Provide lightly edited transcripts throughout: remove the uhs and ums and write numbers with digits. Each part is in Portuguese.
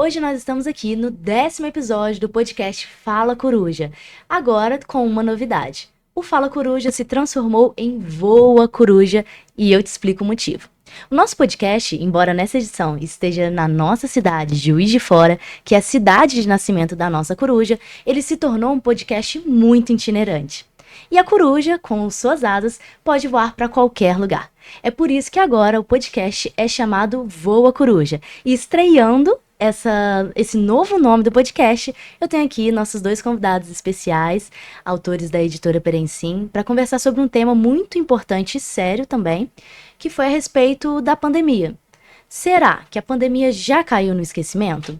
Hoje nós estamos aqui no 10º episódio do podcast Fala Coruja, agora com uma novidade. O Fala Coruja se transformou em Voa Coruja e eu te explico o motivo. O nosso podcast, embora nessa edição esteja na nossa cidade, Juiz de Fora, que é a cidade de nascimento da nossa coruja, ele se tornou um podcast muito itinerante. E a coruja, com suas asas, pode voar para qualquer lugar. É por isso que agora o podcast é chamado Voa Coruja. E estreando esse novo nome do podcast, eu tenho aqui nossos dois convidados especiais, autores da editora Perencim, para conversar sobre um tema muito importante e sério também, que foi a respeito da pandemia. Será que a pandemia já caiu no esquecimento?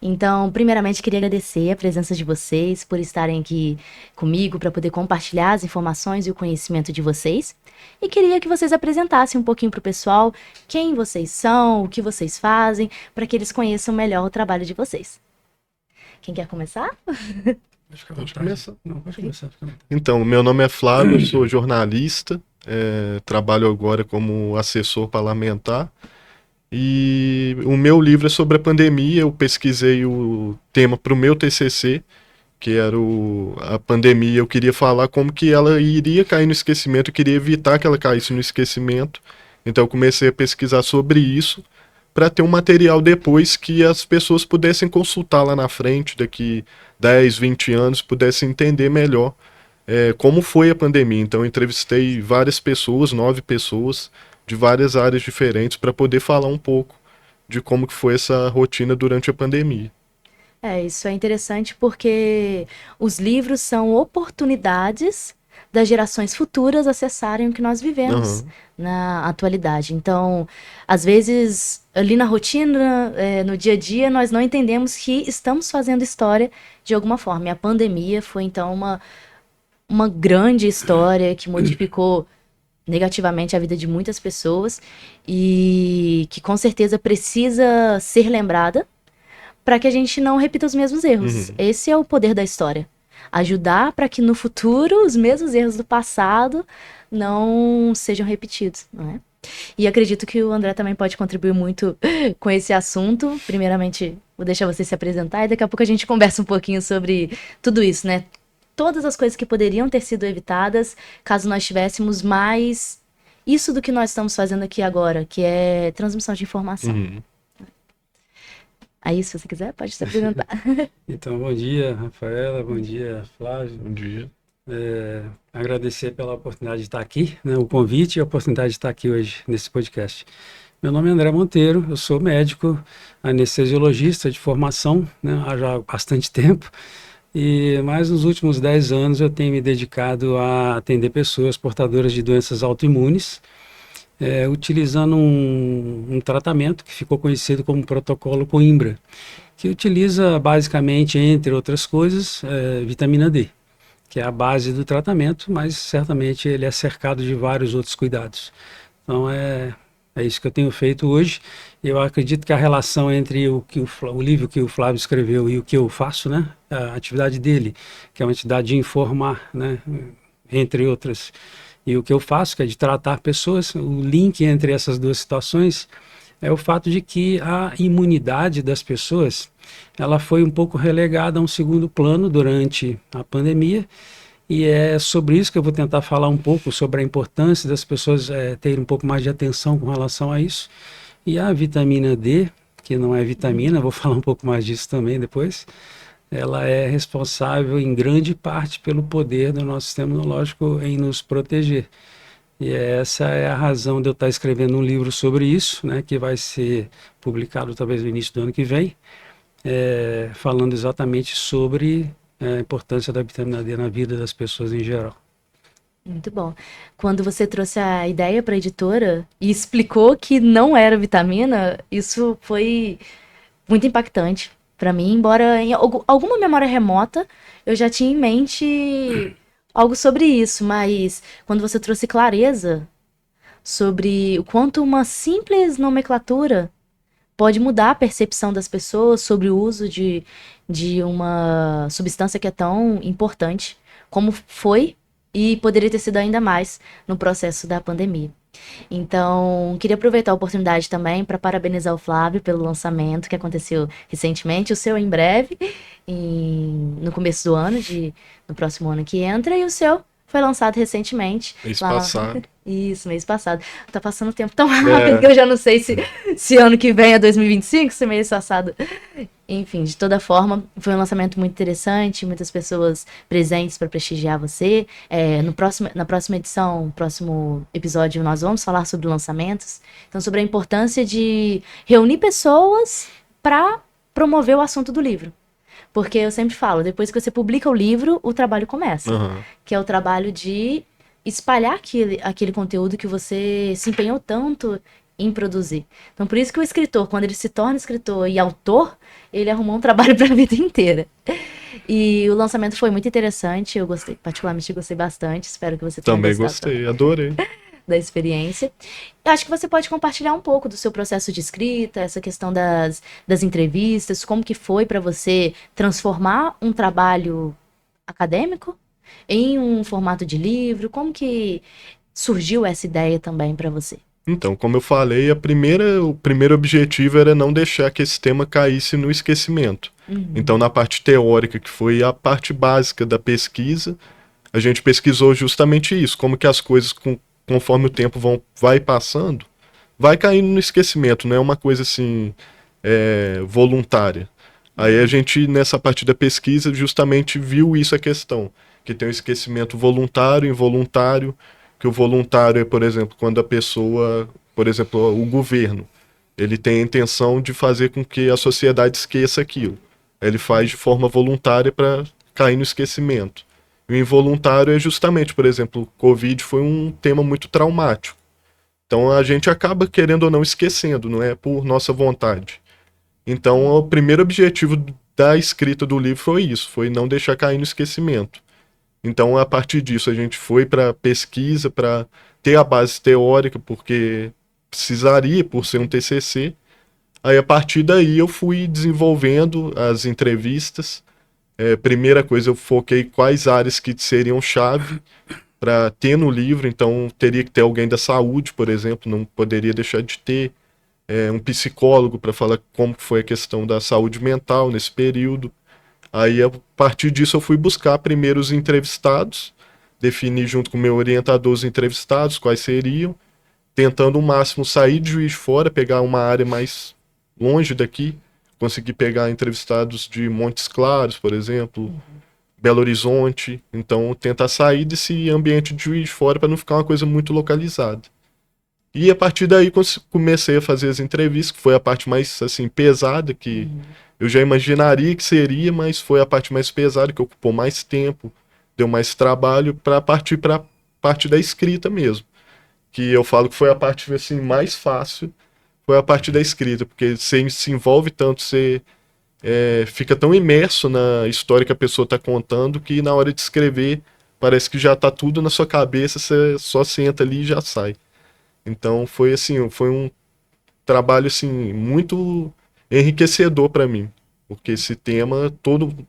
Então, primeiramente, queria agradecer a presença de vocês por estarem aqui comigo para poder compartilhar as informações e o conhecimento de vocês. E queria que vocês apresentassem um pouquinho para o pessoal quem vocês são, o que vocês fazem, para que eles conheçam melhor o trabalho de vocês. Quem quer começar? Pode começar. Não, pode começar. Então, meu nome é Flávio, eu sou jornalista, trabalho agora como assessor parlamentar. E o meu livro é sobre a pandemia. Eu pesquisei o tema para o meu TCC, que era a pandemia. Eu queria falar como que ela iria cair no esquecimento, eu queria evitar que ela caísse no esquecimento. Então eu comecei a pesquisar sobre isso, para ter um material depois que as pessoas pudessem consultar lá na frente, daqui 10, 20 anos, pudessem entender melhor como foi a pandemia. Então eu entrevistei várias pessoas, 9 pessoas, de várias áreas diferentes, para poder falar um pouco de como que foi essa rotina durante a pandemia. Isso é interessante porque os livros são oportunidades das gerações futuras acessarem o que nós vivemos na atualidade. Então, às vezes, ali na rotina, no dia a dia, nós não entendemos que estamos fazendo história de alguma forma. E a pandemia foi, então, uma grande história que modificou negativamente a vida de muitas pessoas e que com certeza precisa ser lembrada para que a gente não repita os mesmos erros. Esse é o poder da história. Ajudar para que no futuro os mesmos erros do passado não sejam repetidos, não é? E acredito que o André também pode contribuir muito com esse assunto. Primeiramente, vou deixar você se apresentar e daqui a pouco a gente conversa um pouquinho sobre tudo isso, né? Todas as coisas que poderiam ter sido evitadas caso nós tivéssemos mais isso do que nós estamos fazendo aqui agora, que é transmissão de informação. Aí, se você quiser, pode se apresentar. Então, bom dia, Rafaela, bom dia, Flávio. Bom dia. Agradecer pela oportunidade de estar aqui, né, o convite e a oportunidade de estar aqui hoje nesse podcast. Meu nome é André Monteiro, eu sou médico, anestesiologista de formação, né, há já bastante tempo. Mas nos últimos 10 anos eu tenho me dedicado a atender pessoas portadoras de doenças autoimunes, utilizando um tratamento que ficou conhecido como protocolo Coimbra, que utiliza basicamente, entre outras coisas, vitamina D, que é a base do tratamento, mas certamente ele é cercado de vários outros cuidados. Então é isso que eu tenho feito hoje. Eu acredito que a relação entre o livro que o Flávio escreveu e o que eu faço, né, a atividade dele, que é uma atividade de informar, né, entre outras, e o que eu faço, que é de tratar pessoas, o link entre essas duas situações é o fato de que a imunidade das pessoas, ela foi um pouco relegada a um segundo plano durante a pandemia. E é sobre isso que eu vou tentar falar um pouco, sobre a importância das pessoas terem um pouco mais de atenção com relação a isso. E a vitamina D, que não é vitamina, vou falar um pouco mais disso também depois, ela é responsável em grande parte pelo poder do nosso sistema imunológico em nos proteger. E essa é a razão de eu estar escrevendo um livro sobre isso, né, que vai ser publicado talvez no início do ano que vem, falando exatamente sobre a importância da vitamina D na vida das pessoas em geral. Muito bom. Quando você trouxe a ideia para a editora e explicou que não era vitamina, isso foi muito impactante para mim, embora em alguma memória remota eu já tinha em mente algo sobre isso, mas quando você trouxe clareza sobre o quanto uma simples nomenclatura pode mudar a percepção das pessoas sobre o uso de uma substância que é tão importante como foi e poderia ter sido ainda mais no processo da pandemia. Então, queria aproveitar a oportunidade também para parabenizar o Flávio pelo lançamento que aconteceu recentemente, o seu em breve, no começo do ano, no próximo ano que entra, e o seu foi lançado recentemente. Mês passado. Isso, mês passado. Tá passando o tempo tão rápido que eu já não sei se ano que vem é 2025, se mês passado. Enfim, de toda forma, foi um lançamento muito interessante, muitas pessoas presentes para prestigiar você. Na próxima edição, próximo episódio, nós vamos falar sobre lançamentos. Então, sobre a importância de reunir pessoas para promover o assunto do livro. Porque eu sempre falo, depois que você publica o livro, o trabalho começa. Que é o trabalho de espalhar aquele conteúdo que você se empenhou tanto em produzir. Então, por isso que o escritor, quando ele se torna escritor e autor, ele arrumou um trabalho para a vida inteira. E o lançamento foi muito interessante, eu gostei, particularmente gostei bastante, espero que você tenha gostado. Também gostei, adorei. Da experiência. Eu acho que você pode compartilhar um pouco do seu processo de escrita, essa questão das entrevistas, como que foi para você transformar um trabalho acadêmico em um formato de livro, como que surgiu essa ideia também para você? Então, como eu falei, o primeiro objetivo era não deixar que esse tema caísse no esquecimento. Então, na parte teórica, que foi a parte básica da pesquisa, a gente pesquisou justamente isso, como que as coisas, conforme o tempo vai passando, vai caindo no esquecimento, não é uma coisa assim voluntária. Aí a gente, nessa parte da pesquisa, justamente viu isso a questão, que tem um esquecimento voluntário, involuntário, que o voluntário é, por exemplo, quando a pessoa, por exemplo, o governo, ele tem a intenção de fazer com que a sociedade esqueça aquilo. Ele faz de forma voluntária para cair no esquecimento. E o involuntário é justamente, por exemplo, o Covid foi um tema muito traumático. Então a gente acaba, querendo ou não, esquecendo, não é por nossa vontade. Então o primeiro objetivo da escrita do livro foi isso, foi não deixar cair no esquecimento. Então, a partir disso, a gente foi para pesquisa, para ter a base teórica, porque precisaria, por ser um TCC. Aí, a partir daí, eu fui desenvolvendo as entrevistas. Primeira coisa, eu foquei quais áreas que seriam chave para ter no livro. Então, teria que ter alguém da saúde, por exemplo, não poderia deixar de ter. Um psicólogo para falar como foi a questão da saúde mental nesse período. Aí, a partir disso, eu fui buscar primeiro os entrevistados, definir junto com o meu orientador os entrevistados, quais seriam, tentando o máximo sair de Juiz de Fora, pegar uma área mais longe daqui, conseguir pegar entrevistados de Montes Claros, por exemplo, Belo Horizonte, então tentar sair desse ambiente de Juiz de Fora para não ficar uma coisa muito localizada. E a partir daí comecei a fazer as entrevistas, que foi a parte mais assim pesada, que eu já imaginaria que seria, mas foi a parte mais pesada, que ocupou mais tempo, deu mais trabalho, para partir para a parte da escrita mesmo. Que eu falo que foi a parte assim, mais fácil, foi a parte da escrita, porque você se envolve tanto, você fica tão imerso na história que a pessoa está contando, que na hora de escrever parece que já está tudo na sua cabeça, você só senta ali e já sai. Então foi assim, foi um trabalho assim, muito enriquecedor para mim, porque esse tema,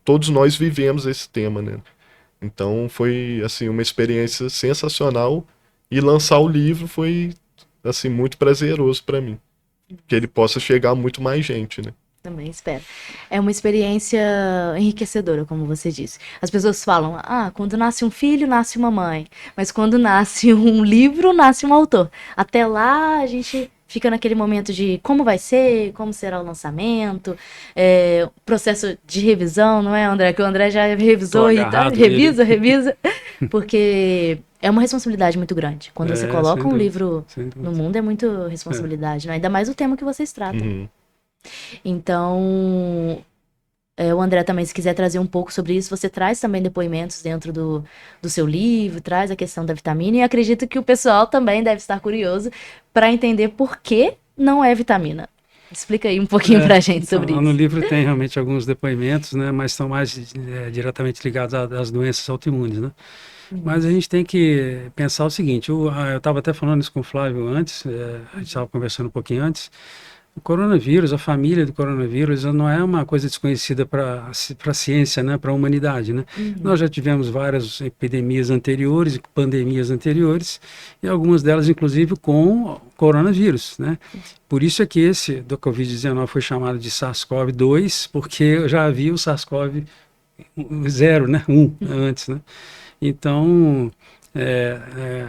todos nós vivemos esse tema, né? Então foi assim uma experiência sensacional, e lançar o livro foi assim muito prazeroso para mim, que ele possa chegar a muito mais gente, né? Também espero. É uma experiência enriquecedora, como você disse. As pessoas falam, quando nasce um filho, nasce uma mãe. Mas quando nasce um livro, nasce um autor. Até lá, a gente fica naquele momento de como vai ser, como será o lançamento, processo de revisão, não é, André? Que o André já revisou e tá, revisa. Porque é uma responsabilidade muito grande. Quando você coloca um livro no mundo, é muito responsabilidade, né? Ainda mais o tema que vocês tratam. Então, o André também, se quiser trazer um pouco sobre isso, você traz também depoimentos dentro do seu livro, traz a questão da vitamina, e acredito que o pessoal também deve estar curioso para entender por que não é vitamina. Explica aí um pouquinho pra gente sobre isso. No livro tem realmente alguns depoimentos, né, mas são mais diretamente ligados às doenças autoimunes, né? Mas a gente tem que pensar o seguinte, eu estava até falando isso com o Flávio antes, a gente estava conversando um pouquinho antes. O coronavírus, a família do coronavírus, não é uma coisa desconhecida para a ciência, né, para a humanidade, né? Nós já tivemos várias epidemias anteriores, pandemias anteriores, e algumas delas, inclusive, com coronavírus, né? Por isso é que esse do Covid-19 foi chamado de SARS-CoV-2, porque já havia o SARS-CoV 0, né, 1 antes, né? Então,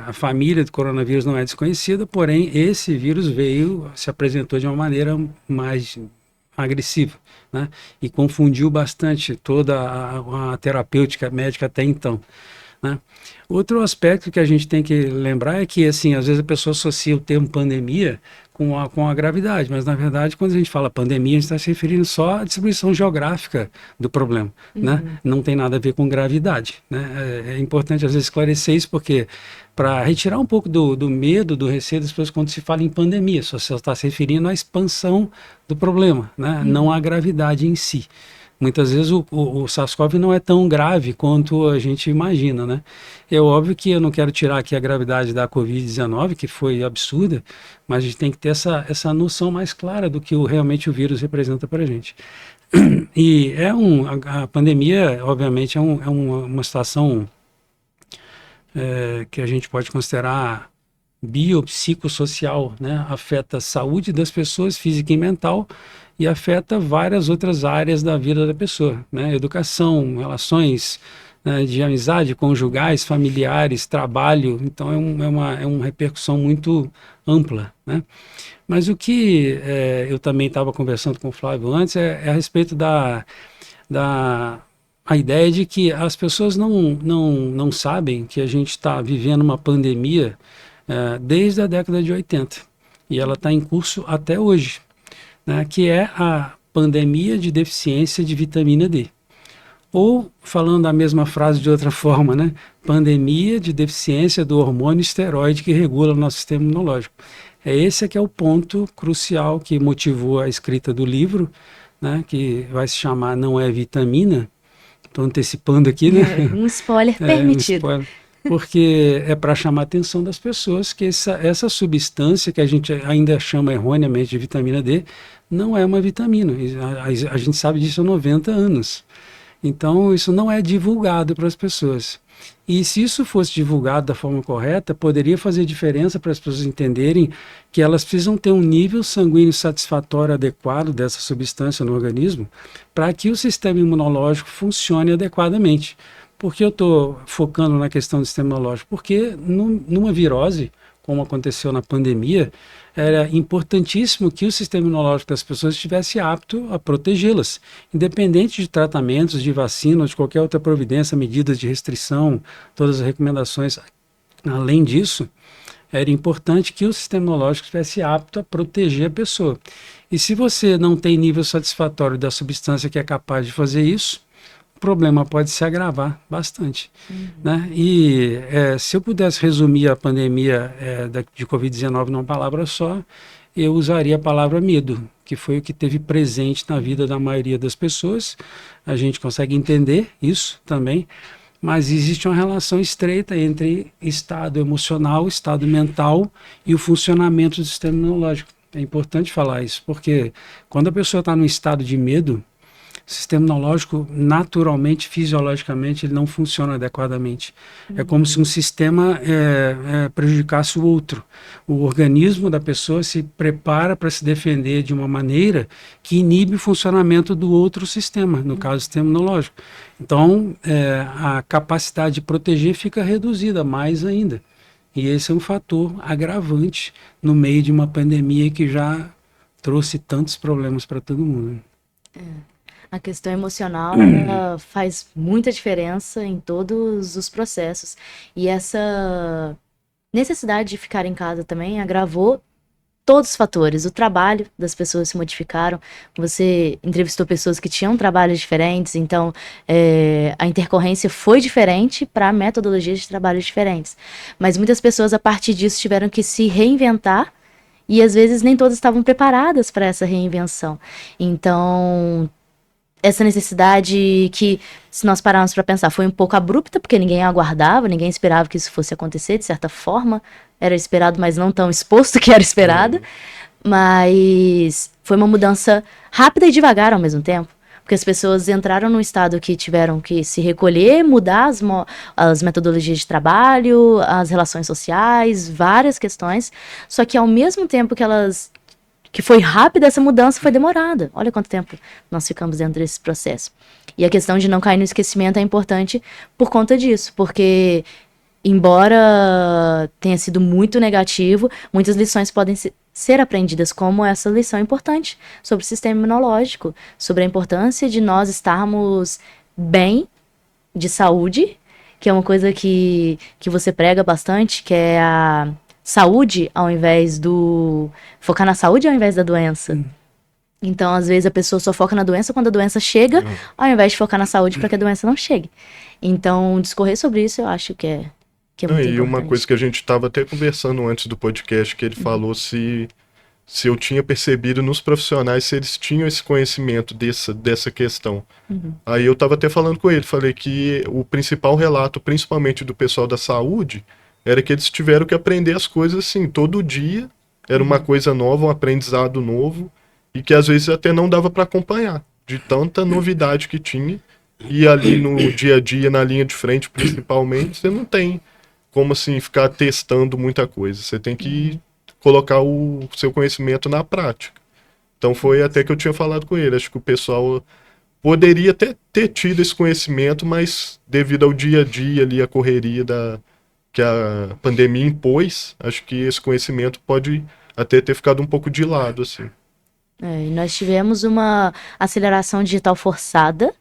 a família do coronavírus não é desconhecida, porém esse vírus se apresentou de uma maneira mais agressiva, né? E confundiu bastante toda a terapêutica médica até então, né? Outro aspecto que a gente tem que lembrar é que, assim, às vezes a pessoa associa o termo pandemia com a gravidade, mas na verdade quando a gente fala pandemia, a gente está se referindo só à distribuição geográfica do problema, né? Não tem nada a ver com gravidade, né? É importante às vezes esclarecer isso, porque para retirar um pouco do medo, do receio das pessoas quando se fala em pandemia, só você está se referindo à expansão do problema, né? Não à gravidade em si. Muitas vezes o SARS-CoV não é tão grave quanto a gente imagina, né? É óbvio que eu não quero tirar aqui a gravidade da Covid-19, que foi absurda, mas a gente tem que ter essa noção mais clara do que realmente o vírus representa para a gente. E a pandemia, obviamente, é uma situação que a gente pode considerar biopsicossocial, né? Afeta a saúde das pessoas, física e mental, e afeta várias outras áreas da vida da pessoa, né? Educação, relações, né, de amizade, conjugais, familiares, trabalho. Então é uma repercussão muito ampla, né? Mas o que eu também estava conversando com o Flávio antes é a respeito a ideia de que as pessoas não sabem que a gente está vivendo uma pandemia desde a década de 80, e ela está em curso até hoje, né, que é a pandemia de deficiência de vitamina D. Ou, falando a mesma frase de outra forma, né, pandemia de deficiência do hormônio esteroide que regula o nosso sistema imunológico. Esse que é o ponto crucial que motivou a escrita do livro, né, que vai se chamar Não é Vitamina. Estou antecipando aqui, né? Um spoiler permitido. Um spoiler. Porque é para chamar a atenção das pessoas que essa substância que a gente ainda chama erroneamente de vitamina D não é uma vitamina. A gente sabe disso há 90 anos. Então, isso não é divulgado para as pessoas. E se isso fosse divulgado da forma correta, poderia fazer diferença para as pessoas entenderem que elas precisam ter um nível sanguíneo satisfatório adequado dessa substância no organismo para que o sistema imunológico funcione adequadamente. Por que eu estou focando na questão do sistema imunológico? Porque numa virose, como aconteceu na pandemia, era importantíssimo que o sistema imunológico das pessoas estivesse apto a protegê-las, independente de tratamentos, de vacina ou de qualquer outra providência, medidas de restrição, todas as recomendações. Além disso, era importante que o sistema imunológico estivesse apto a proteger a pessoa. E se você não tem nível satisfatório da substância que é capaz de fazer isso, o problema pode se agravar bastante, né? E se eu pudesse resumir a pandemia de Covid-19 numa palavra só, eu usaria a palavra medo, que foi o que teve presente na vida da maioria das pessoas. A gente consegue entender isso também, mas existe uma relação estreita entre estado emocional, estado mental e o funcionamento do sistema imunológico. É importante falar isso, porque quando a pessoa está num estado de medo, o sistema imunológico, naturalmente, fisiologicamente, ele não funciona adequadamente. É como se um sistema prejudicasse o outro. O organismo da pessoa se prepara para se defender de uma maneira que inibe o funcionamento do outro sistema, no caso, o sistema imunológico. Então, a capacidade de proteger fica reduzida mais ainda. E esse é um fator agravante no meio de uma pandemia que já trouxe tantos problemas para todo mundo. A questão emocional ela faz muita diferença em todos os processos. E essa necessidade de ficar em casa também agravou todos os fatores. O trabalho das pessoas se modificaram. Você entrevistou pessoas que tinham trabalhos diferentes, então a intercorrência foi diferente para metodologias de trabalho diferentes. Mas muitas pessoas, a partir disso, tiveram que se reinventar e, às vezes, nem todas estavam preparadas para essa reinvenção. Então, essa necessidade que, se nós pararmos para pensar, foi um pouco abrupta, porque ninguém aguardava, ninguém esperava que isso fosse acontecer, de certa forma. Era esperado, mas não tão exposto que era esperado. mas foi uma mudança rápida e devagar ao mesmo tempo. Porque as pessoas entraram num estado que tiveram que se recolher, mudar as metodologias de trabalho, as relações sociais, várias questões. Só que ao mesmo tempo que foi rápida, essa mudança foi demorada. Olha quanto tempo nós ficamos dentro desse processo. E a questão de não cair no esquecimento é importante por conta disso, porque embora tenha sido muito negativo, muitas lições podem ser aprendidas, como essa lição importante sobre o sistema imunológico, sobre a importância de nós estarmos bem de saúde, que é uma coisa que você prega bastante, que é a saúde ao invés do... focar na saúde ao invés da doença. Então, às vezes, a pessoa só foca na doença quando a doença chega, ao invés de focar na saúde para que a doença não chegue. Então, discorrer sobre isso, eu acho que é muito importante. E uma coisa que a gente estava até conversando antes do podcast, que ele falou se eu tinha percebido nos profissionais se eles tinham esse conhecimento dessa questão. Aí eu estava até falando com ele, falei que o principal relato, principalmente do pessoal da saúde, era que eles tiveram que aprender as coisas assim, todo dia, era uma coisa nova, um aprendizado novo, e que às vezes até não dava para acompanhar, de tanta novidade que tinha, e ali no dia a dia, na linha de frente principalmente, você não tem como assim ficar testando muita coisa, você tem que colocar o seu conhecimento na prática. Então foi até que eu tinha falado com ele, acho que o pessoal poderia ter tido esse conhecimento, mas devido ao dia a dia ali, a correria que a pandemia impôs, acho que esse conhecimento pode até ter ficado um pouco de lado, assim. E nós tivemos uma aceleração digital forçada,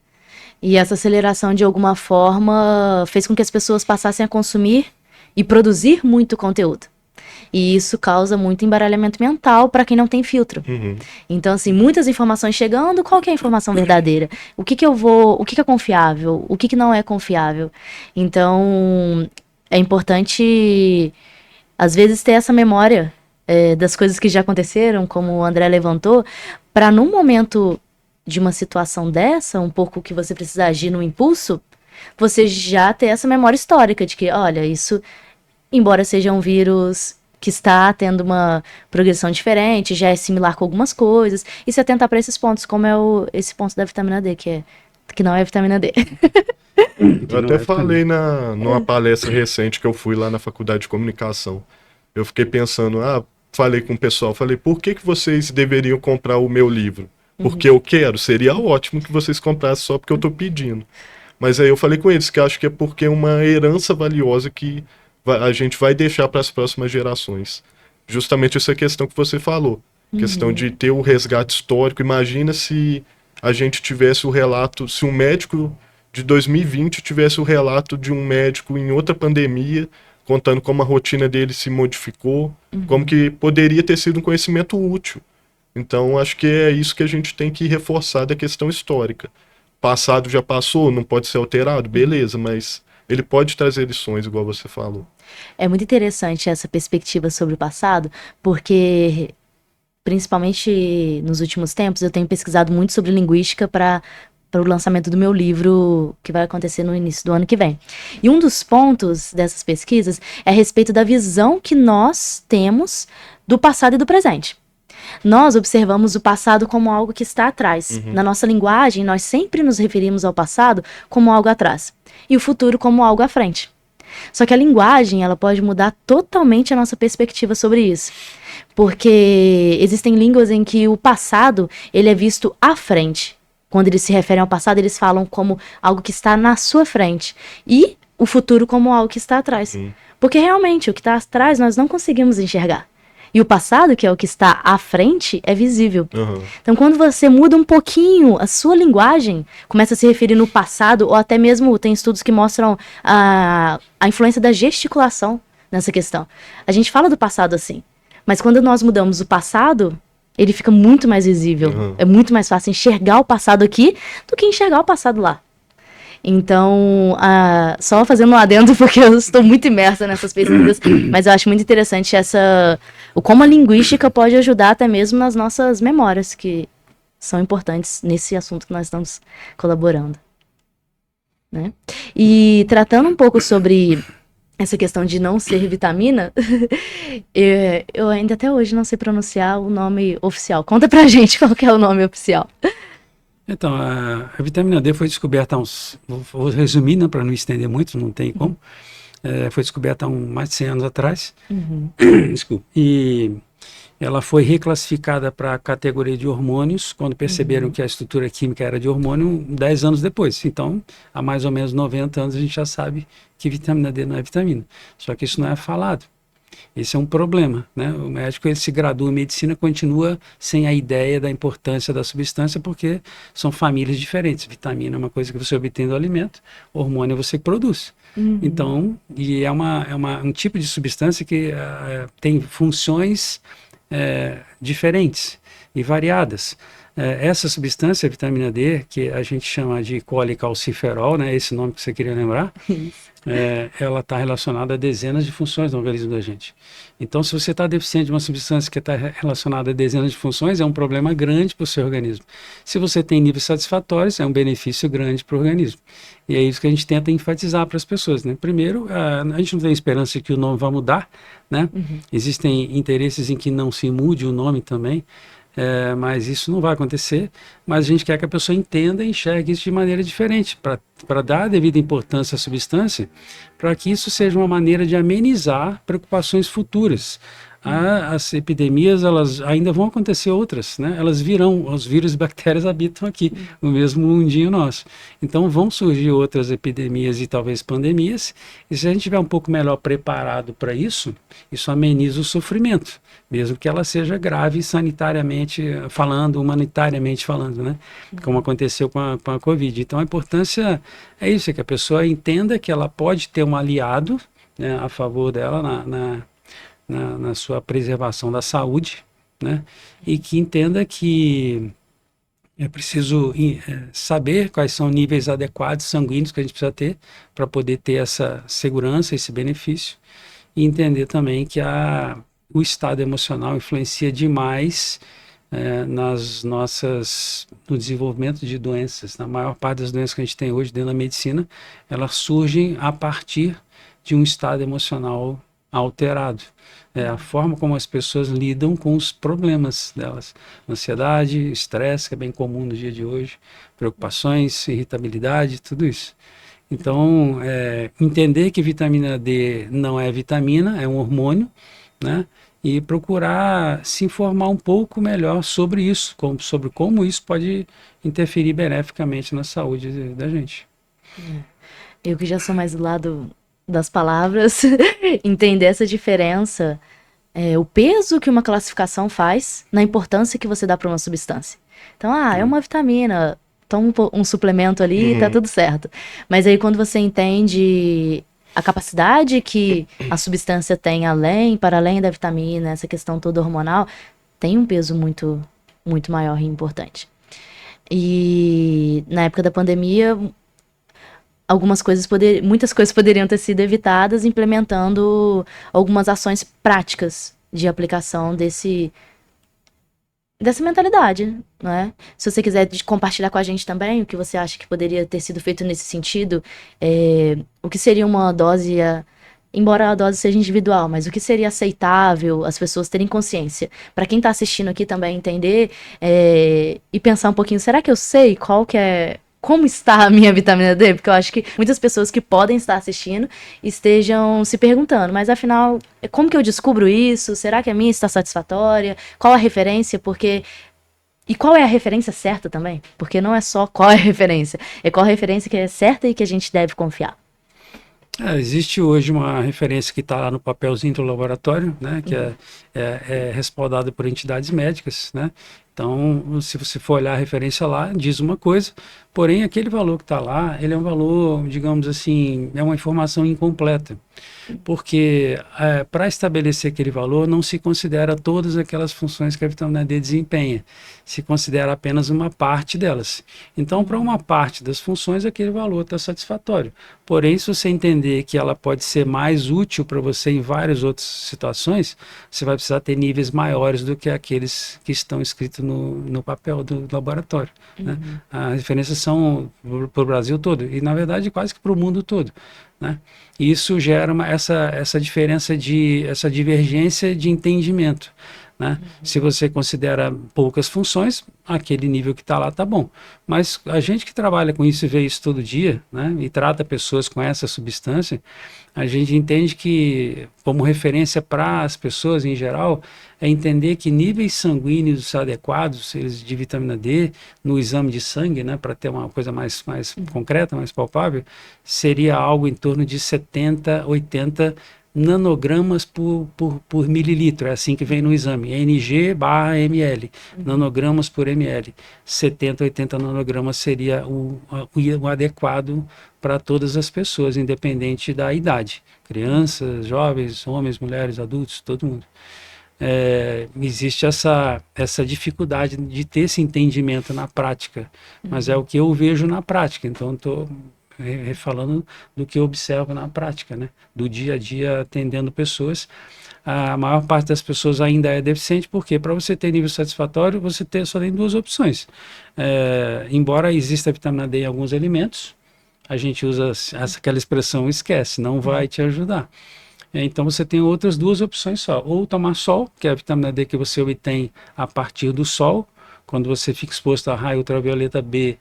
e essa aceleração, de alguma forma, fez com que as pessoas passassem a consumir e produzir muito conteúdo. E isso causa muito embaralhamento mental para quem não tem filtro. Então, assim, muitas informações chegando, qual que é a informação verdadeira? O que é confiável? O que não é confiável? Então, é importante, às vezes, ter essa memória das coisas que já aconteceram, como o André levantou, para num momento de uma situação dessa, um pouco que você precisa agir no impulso, você já ter essa memória histórica de que, olha, isso, embora seja um vírus que está tendo uma progressão diferente, já é similar com algumas coisas, e se atentar para esses pontos, como é esse ponto da vitamina D, que não é vitamina D. Eu até falei numa palestra recente que eu fui lá na Faculdade de Comunicação. Eu fiquei pensando, falei com o pessoal, por que vocês deveriam comprar o meu livro? Porque eu quero? Seria ótimo que vocês comprassem só porque eu tô pedindo. Mas aí eu falei com eles que acho que é porque é uma herança valiosa que a gente vai deixar para as próximas gerações. Justamente essa questão que você falou. Questão de ter o resgate histórico. Imagina se a gente tivesse o relato, se um médico de 2020 tivesse o relato de um médico em outra pandemia, contando como a rotina dele se modificou, como que poderia ter sido um conhecimento útil. Então, acho que é isso que a gente tem que reforçar da questão histórica. Passado já passou, não pode ser alterado, beleza, mas ele pode trazer lições, igual você falou. É muito interessante essa perspectiva sobre o passado, porque, principalmente nos últimos tempos, eu tenho pesquisado muito sobre linguística para o lançamento do meu livro, que vai acontecer no início do ano que vem. E um dos pontos dessas pesquisas é a respeito da visão que nós temos do passado e do presente. Nós observamos o passado como algo que está atrás. Na nossa linguagem, nós sempre nos referimos ao passado como algo atrás e o futuro como algo à frente. Só que a linguagem, ela pode mudar totalmente a nossa perspectiva sobre isso. Porque existem línguas em que o passado, ele é visto à frente. Quando eles se referem ao passado, eles falam como algo que está na sua frente. E o futuro como algo que está atrás. Porque realmente, o que está atrás, nós não conseguimos enxergar. E o passado, que é o que está à frente, é visível. Então, quando você muda um pouquinho a sua linguagem, começa a se referir no passado, ou até mesmo tem estudos que mostram a influência da gesticulação nessa questão. A gente fala do passado assim, mas quando nós mudamos o passado, ele fica muito mais visível. É muito mais fácil enxergar o passado aqui do que enxergar o passado lá. Então, só fazendo um adendo, porque eu estou muito imersa nessas pesquisas, mas eu acho muito interessante como a linguística pode ajudar até mesmo nas nossas memórias, que são importantes nesse assunto que nós estamos colaborando. Né? E tratando um pouco sobre essa questão de não ser vitamina, eu ainda até hoje não sei pronunciar o nome oficial. Conta pra gente qual que é o nome oficial. Então, a vitamina D foi descoberta há vou resumir, né, para não estender muito, não tem como. Foi descoberta há mais de 100 anos atrás. Desculpa. E ela foi reclassificada para a categoria de hormônios, quando perceberam que a estrutura química era de hormônio, 10 anos depois. Então, há mais ou menos 90 anos, a gente já sabe que vitamina D não é vitamina. Só que isso não é falado. Esse é um problema, né? O médico, ele se gradua em medicina, continua sem a ideia da importância da substância, porque são famílias diferentes. Vitamina é uma coisa que você obtém do alimento, hormônio é você que produz. Então, e é um tipo de substância que tem funções diferentes e variadas. Essa substância, a vitamina D, que a gente chama de colecalciferol, né, esse nome que você queria lembrar, ela está relacionada a dezenas de funções no organismo da gente. Então, se você está deficiente de uma substância que está relacionada a dezenas de funções, é um problema grande para o seu organismo. Se você tem níveis satisfatórios, é um benefício grande para o organismo. E é isso que a gente tenta enfatizar para as pessoas, né? Primeiro, a gente não tem esperança de que o nome vá mudar, né? Existem interesses em que não se mude o nome também, mas isso não vai acontecer. Mas a gente quer que a pessoa entenda e enxergue isso de maneira diferente, para dar a devida importância à substância, para que isso seja uma maneira de amenizar preocupações futuras. As epidemias, elas ainda vão acontecer outras, né? Elas virão, os vírus e bactérias habitam aqui, no mesmo mundinho nosso. Então vão surgir outras epidemias e talvez pandemias, e se a gente estiver um pouco melhor preparado para isso, isso ameniza o sofrimento, mesmo que ela seja grave sanitariamente falando, humanitariamente falando, né? Como aconteceu com a Covid. Então a importância é isso, é que a pessoa entenda que ela pode ter um aliado, né, a favor dela na sua preservação da saúde, né? E que entenda que é preciso saber quais são níveis adequados sanguíneos que a gente precisa ter para poder ter essa segurança, esse benefício, e entender também que o estado emocional influencia demais no desenvolvimento de doenças. Na maior parte das doenças que a gente tem hoje dentro da medicina, elas surgem a partir de um estado emocional alterado. A forma como as pessoas lidam com os problemas delas. Ansiedade, estresse, que é bem comum no dia de hoje, preocupações, irritabilidade, tudo isso. Então, entender que vitamina D não é vitamina, é um hormônio, né? E procurar se informar um pouco melhor sobre isso, sobre como isso pode interferir beneficamente na saúde da gente. Eu que já sou mais do lado das palavras, entender essa diferença, o peso que uma classificação faz na importância que você dá para uma substância. Então, é uma vitamina, toma um suplemento ali, tá tudo certo. Mas aí quando você entende a capacidade que a substância tem para além da vitamina, essa questão toda hormonal, tem um peso muito, muito maior e importante. E na época da pandemia, muitas coisas poderiam ter sido evitadas implementando algumas ações práticas de aplicação dessa mentalidade, não é? Se você quiser compartilhar com a gente também o que você acha que poderia ter sido feito nesse sentido, o que seria uma dose, embora a dose seja individual, mas o que seria aceitável as pessoas terem consciência? Para quem está assistindo aqui também entender e pensar um pouquinho, será que eu sei como está a minha vitamina D? Porque eu acho que muitas pessoas que podem estar assistindo estejam se perguntando, mas afinal, como que eu descubro isso? Será que a minha está satisfatória? Qual a referência? E qual é a referência certa também? Porque não é só qual é a referência, é qual a referência que é certa e que a gente deve confiar. Existe hoje uma referência que está lá no papelzinho do laboratório, né, que é respaldada por entidades médicas, né? Então, se você for olhar a referência lá, diz uma coisa, porém aquele valor que está lá, ele é um valor, digamos assim, é uma informação incompleta, porque para estabelecer aquele valor não se considera todas aquelas funções que a vitamina D desempenha, se considera apenas uma parte delas. Então, para uma parte das funções, aquele valor está satisfatório. Porém, se você entender que ela pode ser mais útil para você em várias outras situações, você vai precisar ter níveis maiores do que aqueles que estão escritos no papel do laboratório. Né? As referências são para o Brasil todo e, na verdade, quase que para o mundo todo. Né? E isso gera essa diferença, essa divergência de entendimento. Né? Se você considera poucas funções, aquele nível que está lá está bom. Mas a gente que trabalha com isso e vê isso todo dia, né, e trata pessoas com essa substância, a gente entende que, como referência para as pessoas em geral, é entender que níveis sanguíneos adequados, eles de vitamina D, no exame de sangue, né, para ter uma coisa mais concreta, mais palpável, seria algo em torno de 70, 80 nanogramas por mililitro, é assim que vem no exame, NG/ml, nanogramas por ml, 70, 80 nanogramas seria o adequado para todas as pessoas, independente da idade, crianças, jovens, homens, mulheres, adultos, todo mundo. Existe essa dificuldade de ter esse entendimento na prática, mas é o que eu vejo na prática, então estou falando do que eu observo na prática, né? Do dia a dia atendendo pessoas. A maior parte das pessoas ainda é deficiente, porque para você ter nível satisfatório, você só tem duas opções. Embora exista vitamina D em alguns alimentos, a gente usa aquela expressão esquece, não vai te ajudar. Então você tem outras duas opções só, ou tomar sol, que é a vitamina D que você obtém a partir do sol, quando você fica exposto a raio ultravioleta B,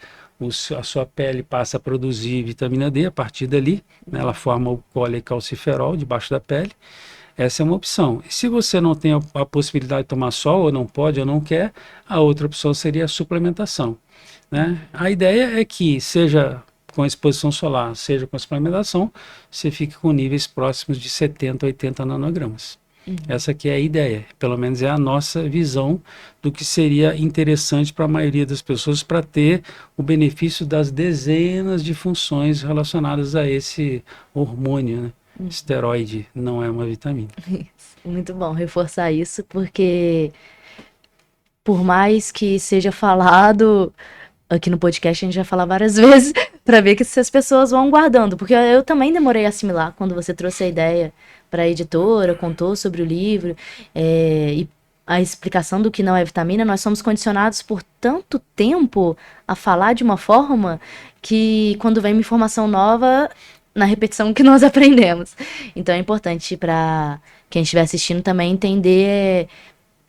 a sua pele passa a produzir vitamina D a partir dali, né, ela forma o colecalciferol debaixo da pele. Essa é uma opção. E se você não tem a possibilidade de tomar sol, ou não pode, ou não quer, a outra opção seria a suplementação. Né? A ideia é que, seja com a exposição solar, seja com a suplementação, você fique com níveis próximos de 70, 80 nanogramas. Essa aqui é a ideia, pelo menos é a nossa visão do que seria interessante para a maioria das pessoas para ter o benefício das dezenas de funções relacionadas a esse hormônio, né? Esteroide não é uma vitamina. Muito bom reforçar isso, porque por mais que seja falado aqui no podcast, a gente vai falar várias vezes para ver que se as pessoas vão guardando, porque eu também demorei a assimilar quando você trouxe a ideia para a editora, contou sobre o livro, e a explicação do que não é vitamina. Nós somos condicionados por tanto tempo a falar de uma forma que quando vem uma informação nova, na repetição que nós aprendemos. Então é importante para quem estiver assistindo também entender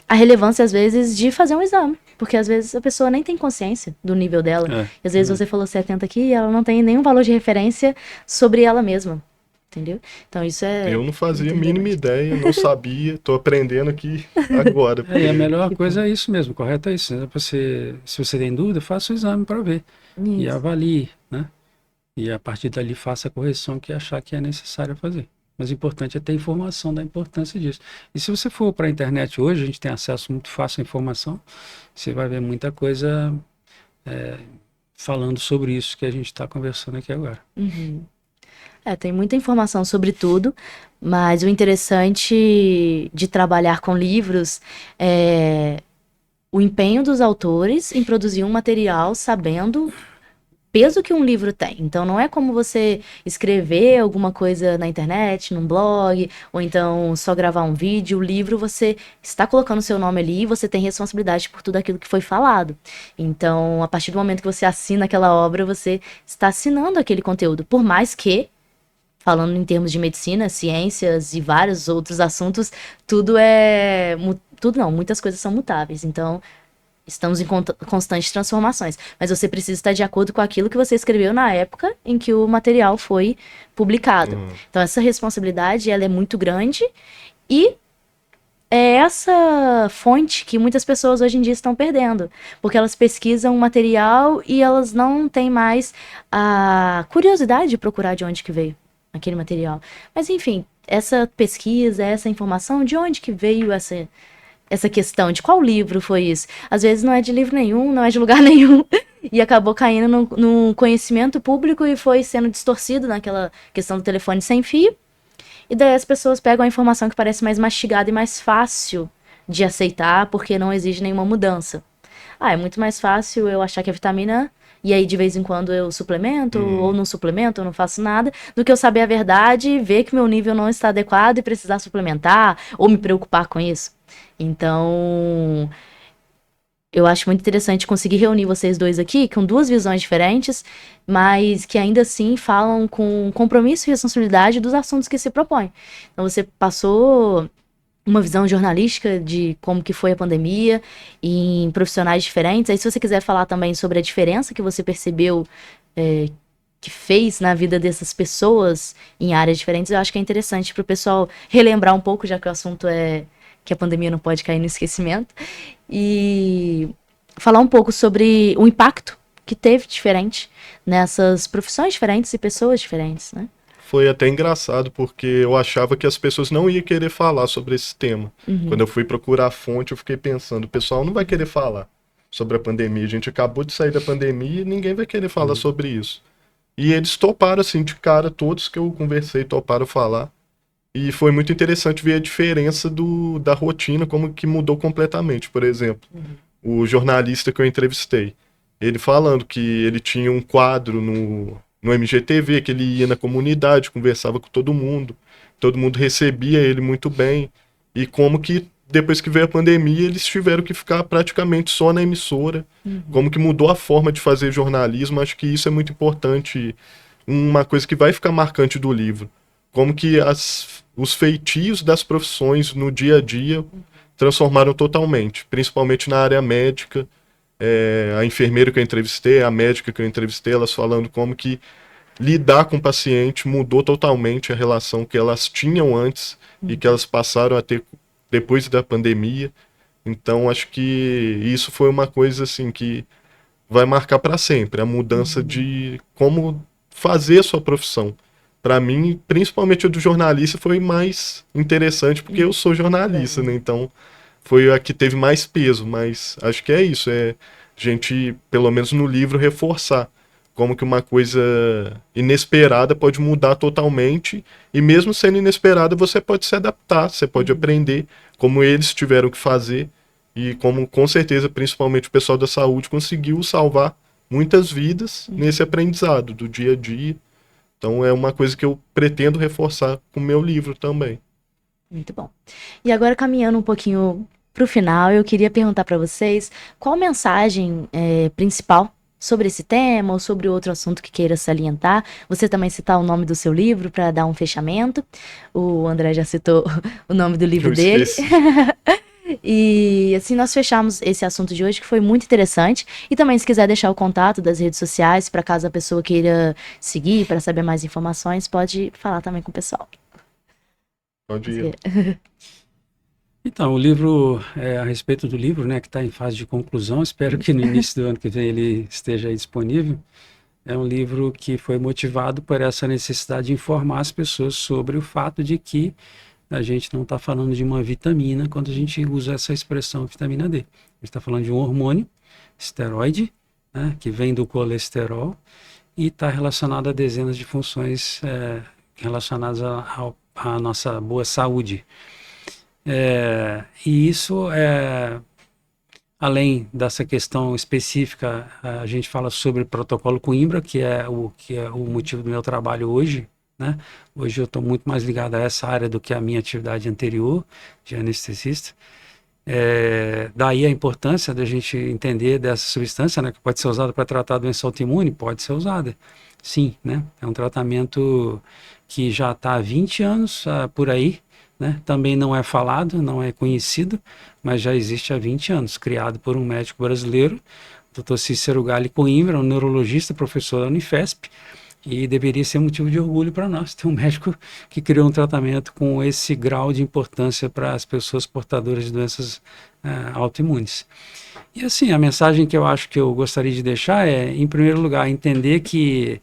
a relevância, às vezes, de fazer um exame. Porque, às vezes, a pessoa nem tem consciência do nível dela. E, às vezes, você falou 70 aqui e ela não tem nenhum valor de referência sobre ela mesma. Entendeu? Então, isso é... Eu não fazia a mínima ideia, não sabia. Tô aprendendo aqui agora. Porque... a melhor coisa é isso mesmo, correto é isso. Né? Se você tem dúvida, faça o exame para ver. Isso. E avalie, né? E, a partir dali, faça a correção que achar que é necessário fazer. Mas o importante é ter informação da importância disso. E se você for para a internet hoje, a gente tem acesso muito fácil à informação, você vai ver muita coisa falando sobre isso que a gente está conversando aqui agora. Tem muita informação sobre tudo, mas o interessante de trabalhar com livros é o empenho dos autores em produzir um material sabendo peso que um livro tem. Então não é como você escrever alguma coisa na internet, num blog, ou então só gravar um vídeo. O livro, você está colocando seu nome ali e você tem responsabilidade por tudo aquilo que foi falado. Então, a partir do momento que você assina aquela obra, você está assinando aquele conteúdo. Por mais que, falando em termos de medicina, ciências e vários outros assuntos, muitas coisas são mutáveis. Então, estamos em constantes transformações, mas você precisa estar de acordo com aquilo que você escreveu na época em que o material foi publicado. Então, essa responsabilidade, ela é muito grande e é essa fonte que muitas pessoas hoje em dia estão perdendo, porque elas pesquisam um material e elas não têm mais a curiosidade de procurar de onde que veio aquele material. Mas, enfim, essa pesquisa, essa informação, de onde que veio essa questão de qual livro foi isso. Às vezes não é de livro nenhum, não é de lugar nenhum, e acabou caindo no conhecimento público e foi sendo distorcido naquela questão do telefone sem fio, e daí as pessoas pegam a informação que parece mais mastigada e mais fácil de aceitar, porque não exige nenhuma mudança. É muito mais fácil eu achar que é vitamina, e aí de vez em quando eu suplemento, ou não suplemento, ou não faço nada, do que eu saber a verdade, ver que meu nível não está adequado e precisar suplementar, ou me preocupar com isso. Então, Eu acho muito interessante conseguir reunir vocês dois aqui, com duas visões diferentes, mas que ainda assim falam com compromisso e responsabilidade dos assuntos que se propõem. Então você passou uma visão jornalística de como que foi a pandemia em profissionais diferentes. Aí se você quiser falar também sobre a diferença que você percebeu que fez na vida dessas pessoas em áreas diferentes, eu acho que é interessante para o pessoal relembrar um pouco, já que o assunto é que a pandemia não pode cair no esquecimento, e falar um pouco sobre o impacto que teve diferente nessas profissões diferentes e pessoas diferentes, né? Foi até engraçado, porque eu achava que as pessoas não iam querer falar sobre esse tema. Quando eu fui procurar a fonte, eu fiquei pensando, o pessoal não vai querer falar sobre a pandemia. A gente acabou de sair da pandemia e ninguém vai querer falar sobre isso. E eles toparam, assim, de cara, todos que eu conversei toparam falar. E foi muito interessante ver a diferença da rotina, como que mudou completamente. Por exemplo, o jornalista que eu entrevistei, ele falando que ele tinha um quadro no MGTV, que ele ia na comunidade, conversava com todo mundo recebia ele muito bem, e como que depois que veio a pandemia eles tiveram que ficar praticamente só na emissora, como que mudou a forma de fazer jornalismo. Acho que isso é muito importante, uma coisa que vai ficar marcante do livro, como que os feitios das profissões no dia a dia transformaram totalmente, principalmente na área médica. A enfermeira que eu entrevistei, a médica que eu entrevistei, elas falando como que lidar com o paciente mudou totalmente a relação que elas tinham antes e que elas passaram a ter depois da pandemia. Então, acho que isso foi uma coisa assim que vai marcar para sempre, a mudança de como fazer a sua profissão. Para mim, principalmente o do jornalista, foi mais interessante porque eu sou jornalista, né? Então, foi a que teve mais peso, mas acho que é isso, a gente, pelo menos no livro, reforçar como que uma coisa inesperada pode mudar totalmente, e mesmo sendo inesperada, você pode se adaptar, você pode aprender como eles tiveram que fazer, e como, com certeza, principalmente o pessoal da saúde conseguiu salvar muitas vidas nesse aprendizado do dia a dia. Então é uma coisa que eu pretendo reforçar com o meu livro também. Muito bom. E agora, caminhando um pouquinho para o final, eu queria perguntar para vocês qual mensagem principal sobre esse tema ou sobre outro assunto que queira salientar. Você também citar o nome do seu livro para dar um fechamento. O André já citou o nome do livro dele. E assim nós fechamos esse assunto de hoje, que foi muito interessante. E também, se quiser deixar o contato das redes sociais, para caso a pessoa queira seguir, para saber mais informações, pode falar também com o pessoal. Pode ir. Então, o livro, a respeito do livro, né, que está em fase de conclusão, espero que no início do ano que vem ele esteja aí disponível. É um livro que foi motivado por essa necessidade de informar as pessoas sobre o fato de que a gente não está falando de uma vitamina quando a gente usa essa expressão vitamina D. A gente está falando de um hormônio, esteroide, né, que vem do colesterol e está relacionado a dezenas de funções relacionadas à nossa boa saúde. E isso, além dessa questão específica, a gente fala sobre o protocolo Coimbra, que é o motivo do meu trabalho hoje, né? Hoje eu estou muito mais ligado a essa área do que a minha atividade anterior de anestesista. Daí a importância da gente entender dessa substância, né, que pode ser usada para tratar a doença autoimune, pode ser usada, sim, né? É um tratamento que já está há 20 anos por aí, né? Também não é falado, não é conhecido, mas já existe há 20 anos, criado por um médico brasileiro, Dr. Cícero Galli Coimbra, um neurologista, professor da Unifesp, e deveria ser motivo de orgulho para nós ter um médico que criou um tratamento com esse grau de importância para as pessoas portadoras de doenças autoimunes. E assim, a mensagem que eu acho que eu gostaria de deixar é, em primeiro lugar, entender que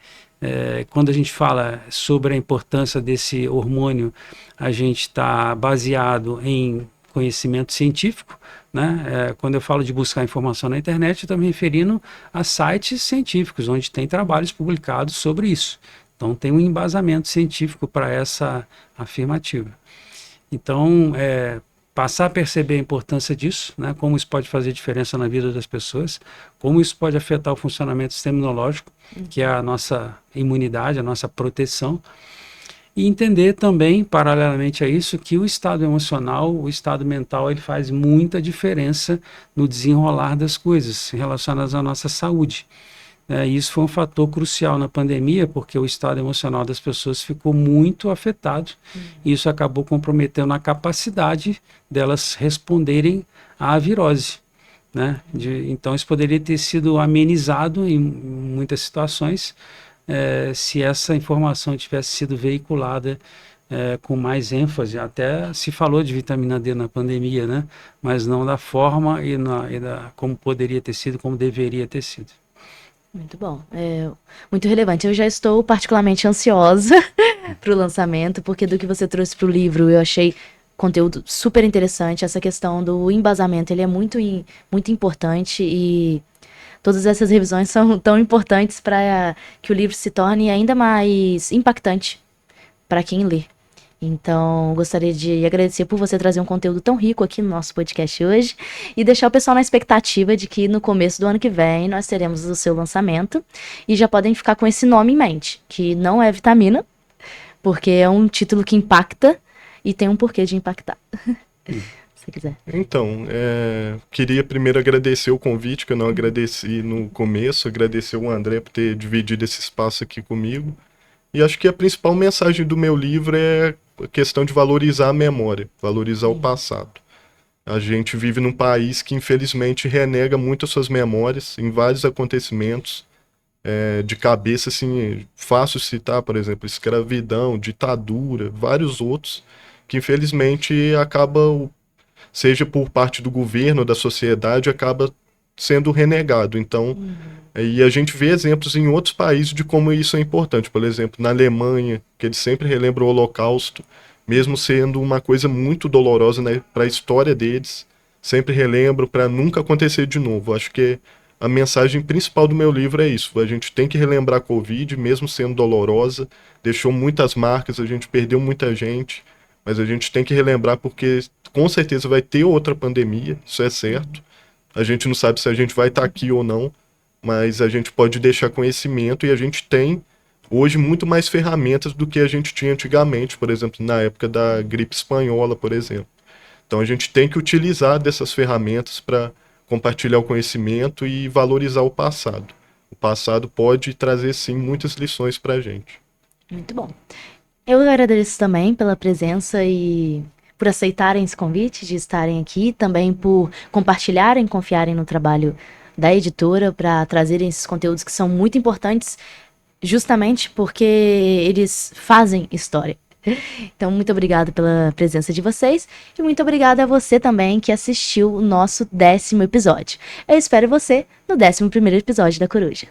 quando a gente fala sobre a importância desse hormônio, a gente está baseado em conhecimento científico, né? Quando eu falo de buscar informação na internet, eu estou me referindo a sites científicos, onde tem trabalhos publicados sobre isso. Então, tem um embasamento científico para essa afirmativa. Então, passar a perceber a importância disso, né? Como isso pode fazer diferença na vida das pessoas, como isso pode afetar o funcionamento do sistema imunológico, que é a nossa imunidade, a nossa proteção. E entender também, paralelamente a isso, que o estado emocional, o estado mental, ele faz muita diferença no desenrolar das coisas relacionadas à nossa saúde. Isso foi um fator crucial na pandemia, porque o estado emocional das pessoas ficou muito afetado, e isso acabou comprometendo a capacidade delas responderem à virose. Então isso poderia ter sido amenizado em muitas situações, se essa informação tivesse sido veiculada com mais ênfase. Até se falou de vitamina D na pandemia, né? Mas não da forma como poderia ter sido, como deveria ter sido. Muito bom, muito relevante. Eu já estou particularmente ansiosa para o lançamento, porque do que você trouxe para o livro eu achei conteúdo super interessante. Essa questão do embasamento, ele é muito importante, e todas essas revisões são tão importantes para que o livro se torne ainda mais impactante para quem lê. Então, gostaria de agradecer por você trazer um conteúdo tão rico aqui no nosso podcast hoje e deixar o pessoal na expectativa de que no começo do ano que vem nós teremos o seu lançamento, e já podem ficar com esse nome em mente, que não é vitamina, porque é um título que impacta e tem um porquê de impactar. Se quiser. Então, queria primeiro agradecer o convite, que eu não agradeci no começo, agradecer o André por ter dividido esse espaço aqui comigo. E acho que a principal mensagem do meu livro é a questão de valorizar a memória, valorizar o passado. A gente vive num país que, infelizmente, renega muito as suas memórias em vários acontecimentos. De cabeça, assim, fácil citar, por exemplo, escravidão, ditadura, vários outros, que, infelizmente, acaba, seja por parte do governo ou da sociedade, acaba sendo renegado. Então, e a gente vê exemplos em outros países de como isso é importante. Por exemplo, na Alemanha, que eles sempre relembram o Holocausto, mesmo sendo uma coisa muito dolorosa, né, para a história deles, sempre relembram para nunca acontecer de novo. Acho que a mensagem principal do meu livro é isso. A gente tem que relembrar a Covid, mesmo sendo dolorosa, deixou muitas marcas, a gente perdeu muita gente, mas a gente tem que relembrar porque com certeza vai ter outra pandemia, isso é certo. A gente não sabe se a gente vai estar aqui ou não, mas a gente pode deixar conhecimento, e a gente tem hoje muito mais ferramentas do que a gente tinha antigamente, por exemplo, na época da gripe espanhola, por exemplo. Então a gente tem que utilizar dessas ferramentas para compartilhar o conhecimento e valorizar o passado. O passado pode trazer, sim, muitas lições para a gente. Muito bom. Eu agradeço também pela presença e por aceitarem esse convite de estarem aqui, também por compartilharem, confiarem no trabalho da editora para trazerem esses conteúdos que são muito importantes, justamente porque eles fazem história. Então, muito obrigada pela presença de vocês, e muito obrigada a você também que assistiu o nosso 10º episódio. Eu espero você no 11º episódio da Coruja.